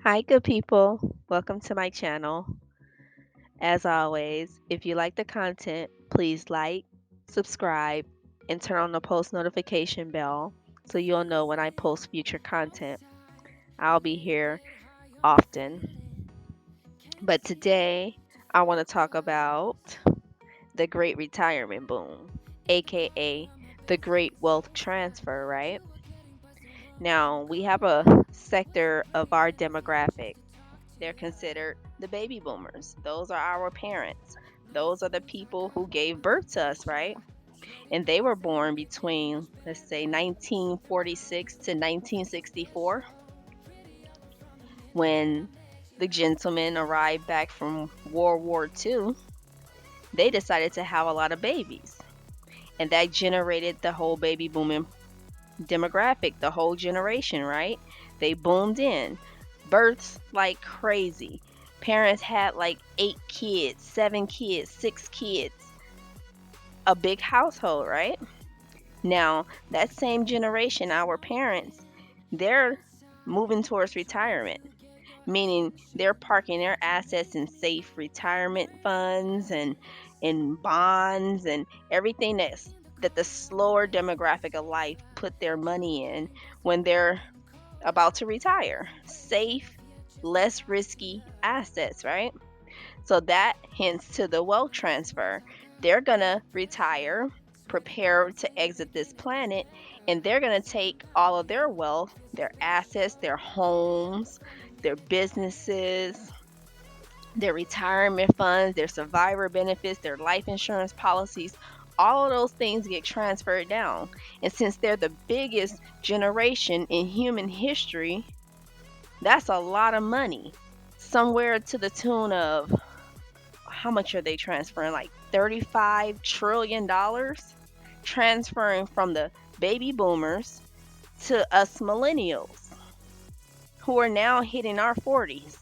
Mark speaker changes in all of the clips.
Speaker 1: Hi, good people. Welcome to my channel. As always, if you like the content, please like, subscribe, and turn on the post notification bell so you'll know when I post future content. I'll be here often. But today, I want to talk about the Great Retirement Boom, aka the Great Wealth Transfer, right? Now, we have a sector of our demographic. They're considered the baby boomers. Those are our parents. Those are the people who gave birth to us, right? And they were born between, let's say, 1946 to 1964 when the gentlemen arrived back from World War II. They decided to have a lot of babies. And that generated the whole baby booming demographic, the whole generation, right? They boomed in. Births like crazy. Parents had like 8 kids, 7 kids, 6 kids. A big household, right? Now, that same generation, our parents, they're moving towards retirement, meaning they're parking their assets in safe retirement funds and in bonds and everything that the slower demographic of life put their money in when they're about to retire. Safe, less risky assets, right? So that hints to the wealth transfer. They're going to retire, prepare to exit this planet, and they're going to take all of their wealth, their assets, their homes, their businesses, their retirement funds, their survivor benefits, their life insurance policies. All of those things get transferred down. And since they're the biggest generation in human history, that's a lot of money. Somewhere to the tune of how much are they transferring? Like $35 trillion transferring from the baby boomers to us millennials who are now hitting our 40s.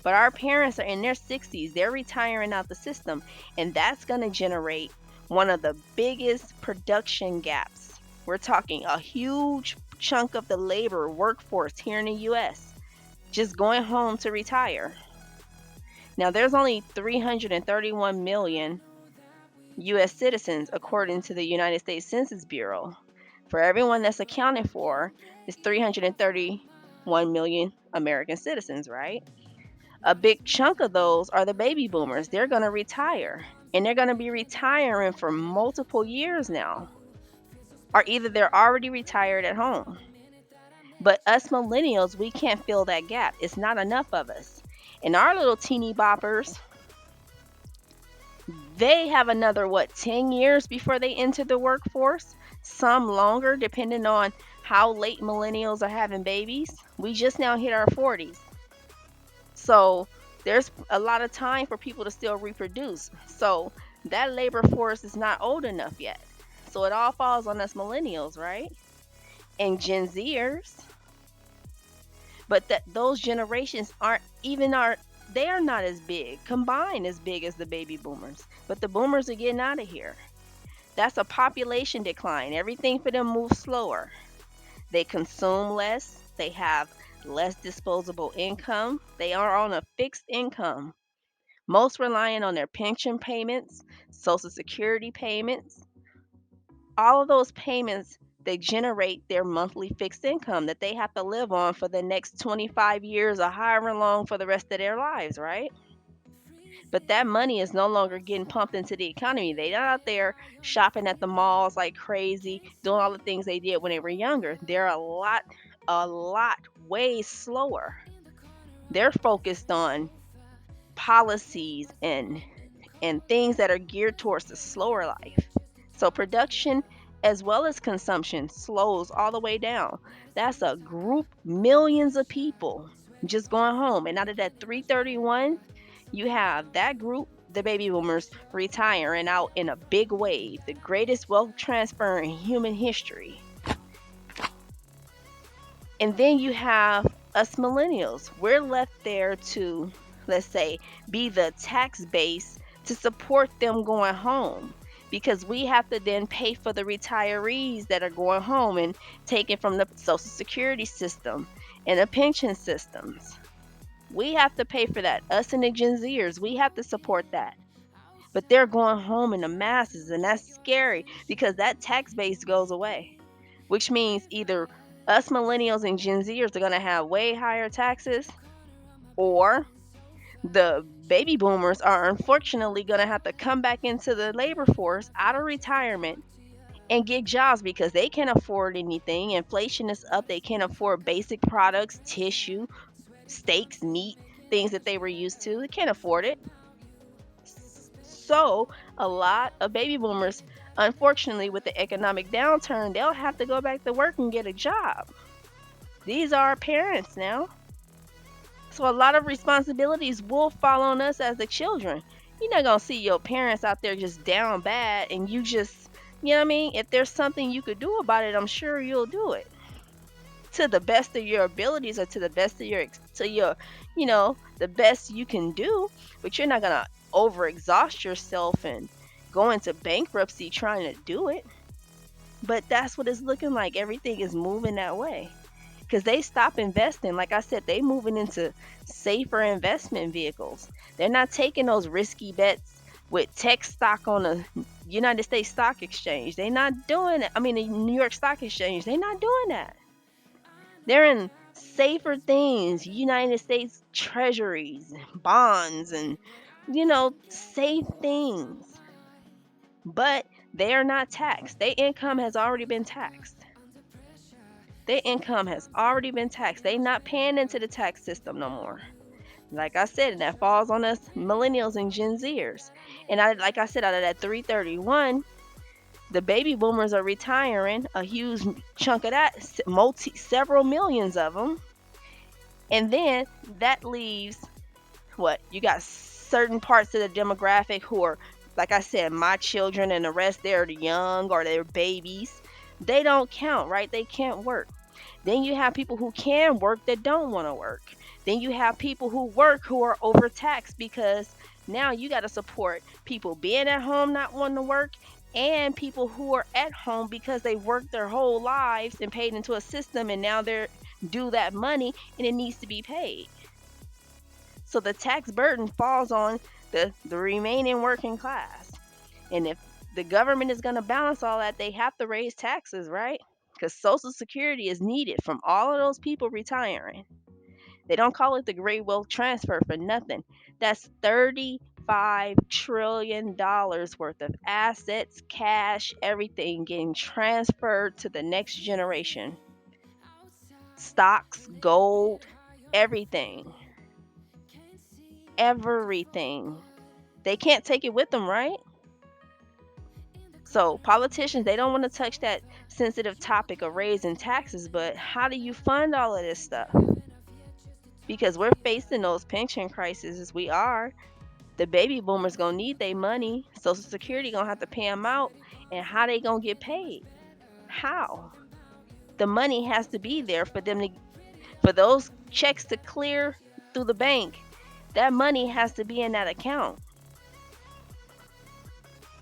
Speaker 1: But our parents are in their 60s. They're retiring out the system. And that's going to generate one of the biggest production gaps. We're talking a huge chunk of the labor workforce here in the US just going home to retire. Now, there's only 331 million US citizens according to the United States Census Bureau. For everyone that's accounted for, is 331 million American citizens, right? A big chunk of those are the baby boomers. They're going to retire, and they're going to be retiring for multiple years now, or either they're already retired at home. But us millennials, we can't fill that gap. It's not enough of us. And our little teeny boppers, they have another, what, 10 years before they enter the workforce? Some longer, depending on how late millennials are having babies. We just now hit our 40s. So there's a lot of time for people to still reproduce. So that labor force is not old enough yet. So it all falls on us millennials, right? And Gen Zers. But that those generations aren't even our they are not as big, combined as big as the baby boomers. But the boomers are getting out of here. That's a population decline. Everything for them moves slower. They consume less. They have less disposable income. They are on a fixed income. Most relying on their pension payments, social security payments. All of those payments, they generate their monthly fixed income that they have to live on for the next 25 years or however long for the rest of their lives, right? But that money is no longer getting pumped into the economy. They're not out there shopping at the malls like crazy, doing all the things they did when they were younger. They're a lot way slower. They're focused on policies and things that are geared towards the slower life. So production as well as consumption slows all the way down. That's a group, millions of people just going home. And out of that 331, you have that group, the baby boomers, retiring out in a big wave, the greatest wealth transfer in human history. And then you have us millennials. We're left there to, let's say, be the tax base to support them going home. because we have to then pay for the retirees that are going home and taken from the Social Security system and the pension systems. We have to pay for that. Us and the Gen Zers, we have to support that. But they're going home in the masses, and that's scary because that tax base goes away, which means either us millennials and Gen Zers are going to have way higher taxes, or the baby boomers are unfortunately going to have to come back into the labor force out of retirement and get jobs because they can't afford anything. Inflation is up. They can't afford basic products, tissue, steaks, meat, things that they were used to. They can't afford it. So, a lot of baby boomers, unfortunately, with the economic downturn, they'll have to go back to work and get a job. These are our parents now. So, a lot of responsibilities will fall on us as the children. You're not going to see your parents out there just down bad and you just, you know what I mean? If there's something you could do about it, I'm sure you'll do it to the best of your abilities, or to the best of your, the best you can do. But you're not going to overexhaust yourself and go into bankruptcy trying to do it. But that's what it's looking like. Everything is moving that way because they stop investing. Like I said, they moving into safer investment vehicles. They're not taking those risky bets with tech stock on the United States Stock Exchange. They're not doing it. I mean, the New York Stock Exchange. They're not doing that. They're in safer things, United States treasuries, bonds, and, safe things. But they are not taxed. Their income has already been taxed. Their income has already been taxed. They not paying into the tax system no more. Like I said, and that falls on us millennials and Gen Zers. And like I said, out of that 331, the baby boomers are retiring a huge chunk of that, several millions of them. And then that leaves what? You got certain parts of the demographic who are, like I said, my children, and the rest, they're young or they're babies. They don't count, right? They can't work. Then you have people who can work that don't want to work. Then you have people who work who are overtaxed because now you got to support people being at home not wanting to work, and people who are at home because they worked their whole lives and paid into a system, and now they're due that money and it needs to be paid. So the tax burden falls on the remaining working class. And if the government is going to balance all that, they have to raise taxes, right? Because Social Security is needed from all of those people retiring. They don't call it the Great Wealth Transfer for nothing. That's $35 trillion worth of assets, cash, everything getting transferred to the next generation. Stocks, gold, everything. Everything. They can't take it with them, right? So politicians, they don't want to touch that sensitive topic of raising taxes, but how do you fund all of this stuff? Because we're facing those pension crises. We are. The baby boomers gonna need their money. Social Security gonna have to pay them out, and how they gonna get paid? How? The money has to be there for them to, for those checks to clear through the bank. That money has to be in that account.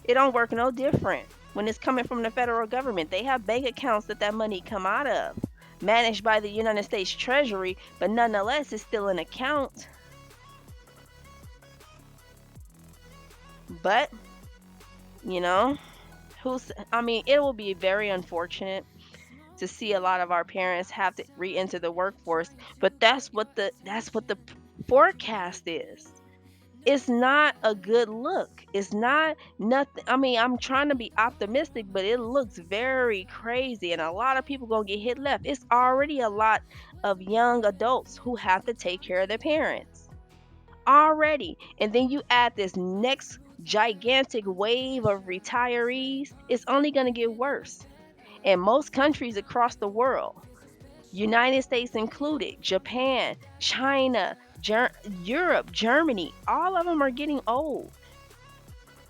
Speaker 1: It don't work no different when it's coming from the federal government. They have bank accounts that money come out of, managed by the United States Treasury, but nonetheless, it's still an account. But, you know, it will be very unfortunate to see a lot of our parents have to re-enter the workforce, but that's what the forecast is. It's not a good look. It's not nothing. I mean, I'm trying to be optimistic, but it looks very crazy, and a lot of people gonna get hit left. It's already a lot of young adults who have to take care of their parents already, and then you add this next gigantic wave of retirees. It's only gonna get worse. And most countries across the world, United States included, Japan, China, Europe, Germany, all of them are getting old.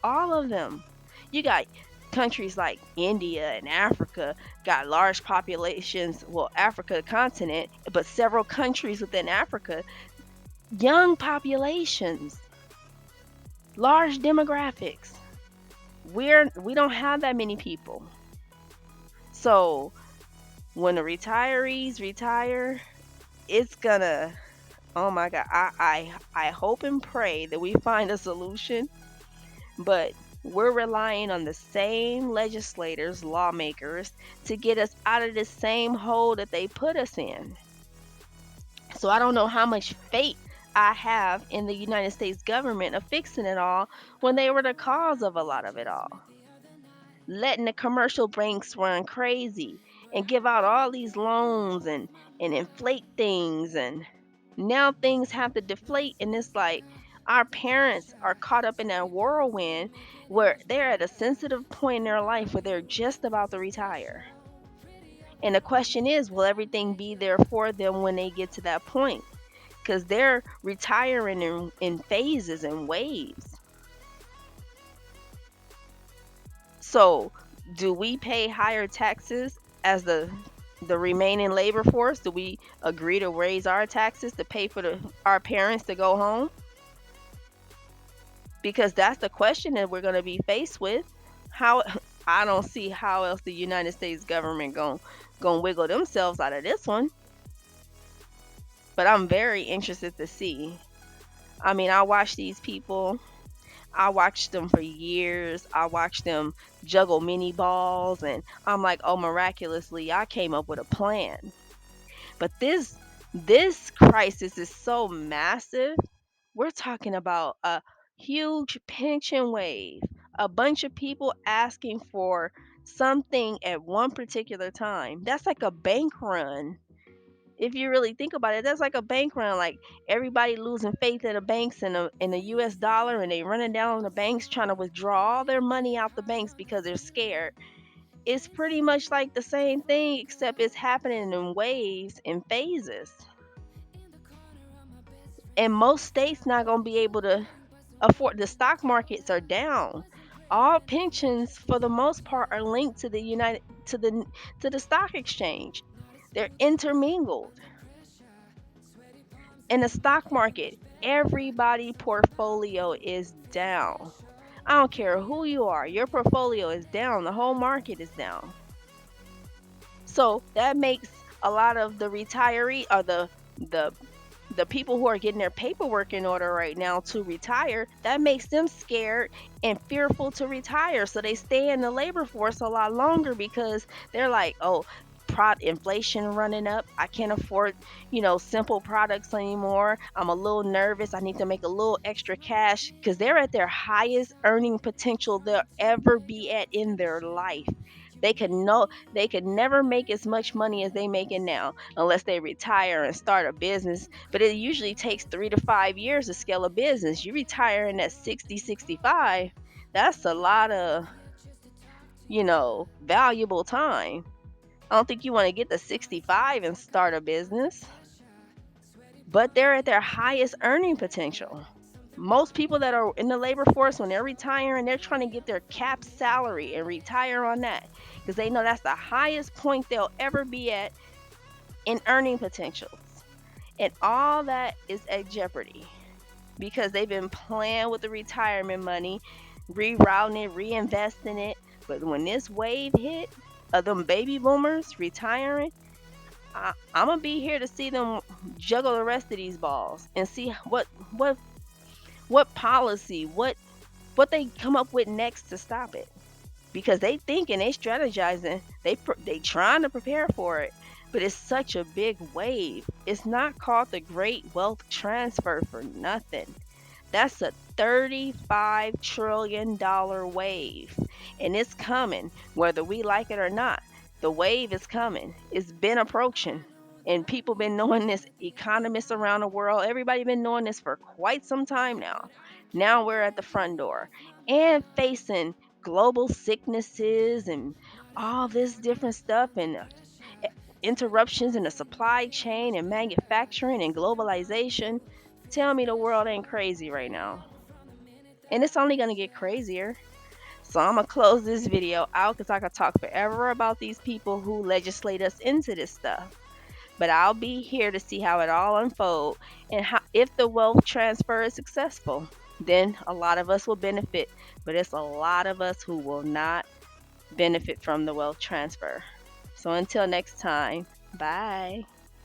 Speaker 1: All of them. You got countries like India and Africa got large populations, well, Africa continent, but several countries within Africa, young populations, large demographics. We don't have that many people. So when the retirees retire, it's gonna, oh my God, I hope and pray that we find a solution, but we're relying on the same legislators, lawmakers, to get us out of the same hole that they put us in. So I don't know how much faith I have in the United States government of fixing it all when they were the cause of a lot of it all. Letting the commercial banks run crazy and give out all these loans and inflate things, and now things have to deflate, and it's like our parents are caught up in that whirlwind where they're at a sensitive point in their life where they're just about to retire. And the question is, will everything be there for them when they get to that point? Because they're retiring in phases and waves. So, do we pay higher taxes as the remaining labor force? Do we agree to raise our taxes to pay for our parents to go home? Because that's the question that we're going to be faced with. How I don't see how else the United States government going wiggle themselves out of this one. But I'm very interested to see. I mean, I watch these people. I watched them for years. I watched them juggle mini balls, and I'm like, oh, miraculously, I came up with a plan. But this crisis is so massive. We're talking about a huge pension wave, a bunch of people asking for something at one particular time. That's like a bank run. If you really think about it, that's like a bank run. Like everybody losing faith in the banks and the U.S. dollar, and they running down on the banks trying to withdraw all their money out the banks because they're scared. It's pretty much like the same thing, except it's happening in waves and phases. And most states not gonna be able to afford. The stock markets are down. All pensions, for the most part, are linked to the stock exchange. They're intermingled. In the stock market, everybody portfolio is down. I don't care who you are, your portfolio is down. The whole market is down. So that makes a lot of the retiree or the the people who are getting their paperwork in order right now to retire, that makes them scared and fearful to retire. So they stay in the labor force a lot longer because they're like, oh, inflation running up. I can't afford, simple products anymore. I'm a little nervous. I need to make a little extra cash because they're at their highest earning potential they'll ever be at in their life. They could never make as much money as they making now unless they retire and start a business. But it usually takes 3 to 5 years to scale a business. You retiring at 60, 65, that's a lot of, valuable time. I don't think you want to get to 65 and start a business, but they're at their highest earning potential. Most people that are in the labor force, when they're retiring, they're trying to get their cap salary and retire on that because they know that's the highest point they'll ever be at in earning potentials. And all that is at jeopardy because they've been playing with the retirement money, rerouting it, reinvesting it. But when this wave hit of them baby boomers retiring, I'm gonna be here to see them juggle the rest of these balls and see what policy, what they come up with next to stop it. Because they thinking, they strategizing, they trying to prepare for it, but it's such a big wave. It's not called the Great Wealth Transfer for nothing. That's a $35 trillion wave, and it's coming whether we like it or not. The wave is coming. It's been approaching, and people been knowing this. Economists around the world, everybody been knowing this for quite some time now. Now we're at the front door and facing global sicknesses and all this different stuff, and interruptions in the supply chain and manufacturing and globalization. Tell me the world ain't crazy right now. And it's only going to get crazier. So I'm going to close this video out because I could talk forever about these people who legislate us into this stuff. But I'll be here to see how it all unfolds and how, if the wealth transfer is successful. then a lot of us will benefit, but it's a lot of us who will not benefit from the wealth transfer. So until next time, bye.